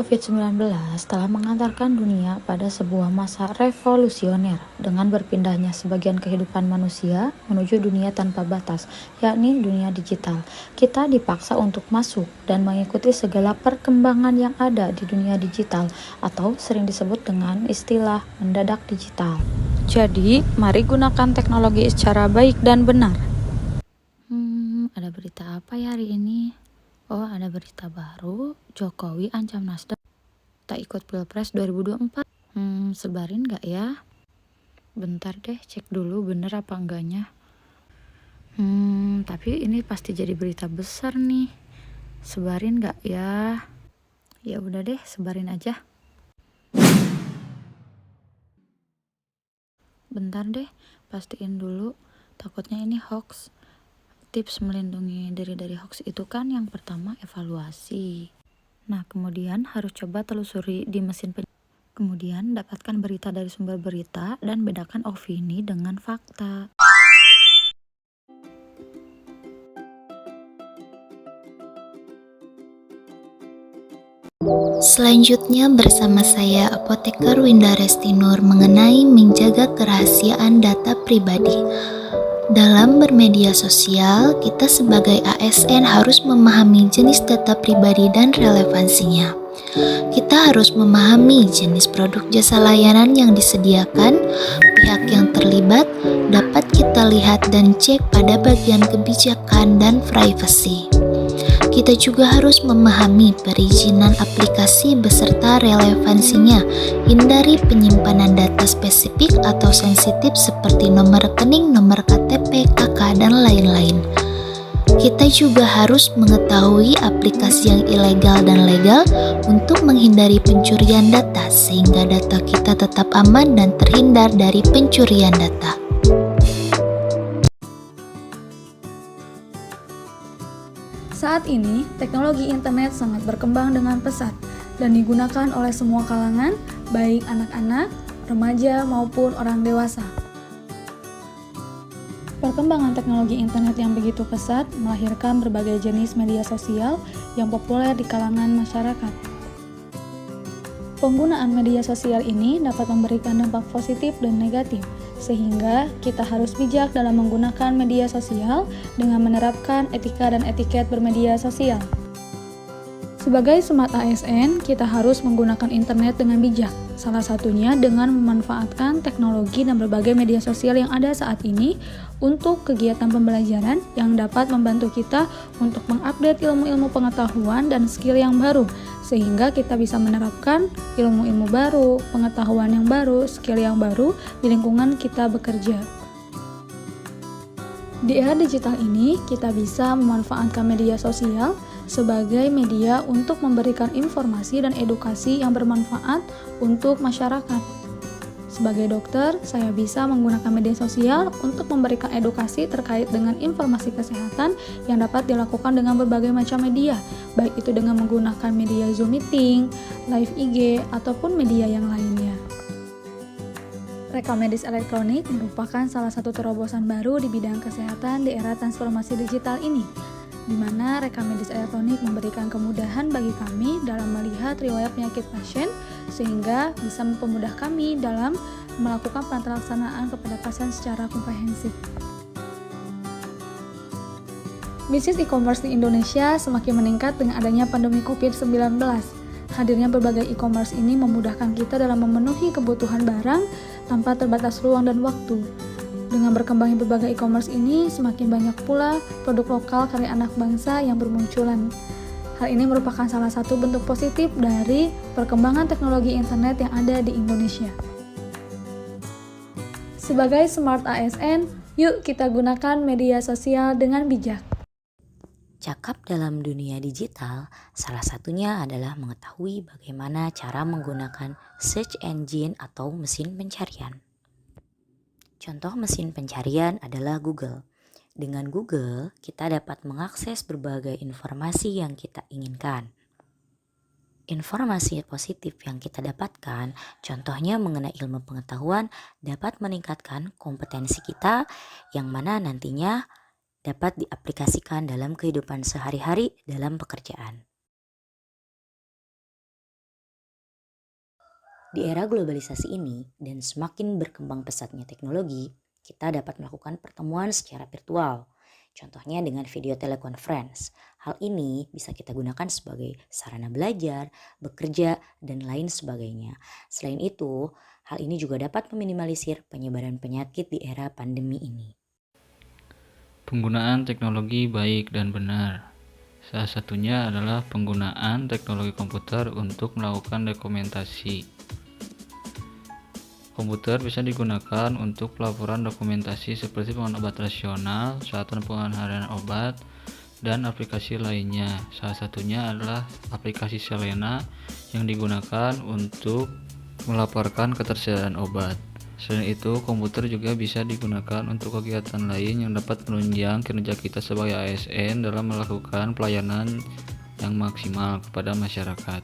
COVID-19 telah mengantarkan dunia pada sebuah masa revolusioner dengan berpindahnya sebagian kehidupan manusia menuju dunia tanpa batas, yakni dunia digital. Kita dipaksa untuk masuk dan mengikuti segala perkembangan yang ada di dunia digital atau sering disebut dengan istilah mendadak digital. Jadi, mari gunakan teknologi secara baik dan benar. Ada berita apa ya hari ini? Oh, ada berita baru, Jokowi ancam Nasdem tak ikut Pilpres 2024. Sebarin gak ya? Bentar deh, cek dulu bener apa enggaknya. Tapi ini pasti jadi berita besar nih. Sebarin gak ya? Ya udah deh, sebarin aja. Bentar deh, pastiin dulu. Takutnya ini hoax. Tips melindungi diri dari hoax itu kan yang pertama evaluasi. Nah, kemudian harus coba telusuri di mesin kemudian dapatkan berita dari sumber berita dan bedakan opini dengan fakta. Selanjutnya bersama saya Apoteker Winda Restinur mengenai menjaga kerahasiaan data pribadi. Dalam bermedia sosial, kita sebagai ASN harus memahami jenis data pribadi dan relevansinya. Kita harus memahami jenis produk jasa layanan yang disediakan, pihak yang terlibat, dapat kita lihat dan cek pada bagian kebijakan dan privasi. Kita juga harus memahami perizinan aplikasi beserta relevansinya. Hindari penyimpanan data spesifik atau sensitif seperti nomor rekening, nomor KTP, KK, dan lain-lain. Kita juga harus mengetahui aplikasi yang ilegal dan legal untuk menghindari pencurian data, sehingga data kita tetap aman dan terhindar dari pencurian data. Saat ini, teknologi internet sangat berkembang dengan pesat dan digunakan oleh semua kalangan, baik anak-anak, remaja, maupun orang dewasa. Perkembangan teknologi internet yang begitu pesat melahirkan berbagai jenis media sosial yang populer di kalangan masyarakat. Penggunaan media sosial ini dapat memberikan dampak positif dan negatif, sehingga kita harus bijak dalam menggunakan media sosial dengan menerapkan etika dan etiket bermedia sosial. Sebagai Smart ASN, kita harus menggunakan internet dengan bijak, salah satunya dengan memanfaatkan teknologi dan berbagai media sosial yang ada saat ini untuk kegiatan pembelajaran yang dapat membantu kita untuk mengupdate ilmu-ilmu pengetahuan dan skill yang baru, sehingga kita bisa menerapkan ilmu-ilmu baru, pengetahuan yang baru, skill yang baru di lingkungan kita bekerja. Di era digital ini, kita bisa memanfaatkan media sosial sebagai media untuk memberikan informasi dan edukasi yang bermanfaat untuk masyarakat. Sebagai dokter, saya bisa menggunakan media sosial untuk memberikan edukasi terkait dengan informasi kesehatan yang dapat dilakukan dengan berbagai macam media, baik itu dengan menggunakan media Zoom Meeting, live IG, ataupun media yang lainnya. Rekam medis elektronik merupakan salah satu terobosan baru di bidang kesehatan di era transformasi digital ini, di mana rekam medis elektronik memberikan kemudahan bagi kami dalam melihat riwayat penyakit pasien, sehingga bisa mempermudah kami dalam melakukan penelaksanaan kepada pasien secara komprehensif. Bisnis e-commerce di Indonesia semakin meningkat dengan adanya pandemi COVID-19. Hadirnya berbagai e-commerce ini memudahkan kita dalam memenuhi kebutuhan barang tanpa terbatas ruang dan waktu. Dengan berkembangnya berbagai e-commerce ini, semakin banyak pula produk lokal karya anak bangsa yang bermunculan. Hal ini merupakan salah satu bentuk positif dari perkembangan teknologi internet yang ada di Indonesia. Sebagai Smart ASN, yuk kita gunakan media sosial dengan bijak. Cakap dalam dunia digital, salah satunya adalah mengetahui bagaimana cara menggunakan search engine atau mesin pencarian. Contoh mesin pencarian adalah Google. Dengan Google, kita dapat mengakses berbagai informasi yang kita inginkan. Informasi positif yang kita dapatkan, contohnya mengenai ilmu pengetahuan, dapat meningkatkan kompetensi kita yang mana nantinya dapat diaplikasikan dalam kehidupan sehari-hari dalam pekerjaan. Di era globalisasi ini dan semakin berkembang pesatnya teknologi, kita dapat melakukan pertemuan secara virtual. Contohnya dengan video teleconference. Hal ini bisa kita gunakan sebagai sarana belajar, bekerja, dan lain sebagainya. Selain itu, hal ini juga dapat meminimalisir penyebaran penyakit di era pandemi ini. Penggunaan teknologi baik dan benar. Salah satunya adalah penggunaan teknologi komputer untuk melakukan dokumentasi. Komputer bisa digunakan untuk pelaporan dokumentasi seperti pengenalan obat rasional, satuan pengharian obat, dan aplikasi lainnya. Salah satunya adalah aplikasi Selena yang digunakan untuk melaporkan ketersediaan obat. Selain itu, komputer juga bisa digunakan untuk kegiatan lain yang dapat menunjang kinerja kita sebagai ASN dalam melakukan pelayanan yang maksimal kepada masyarakat.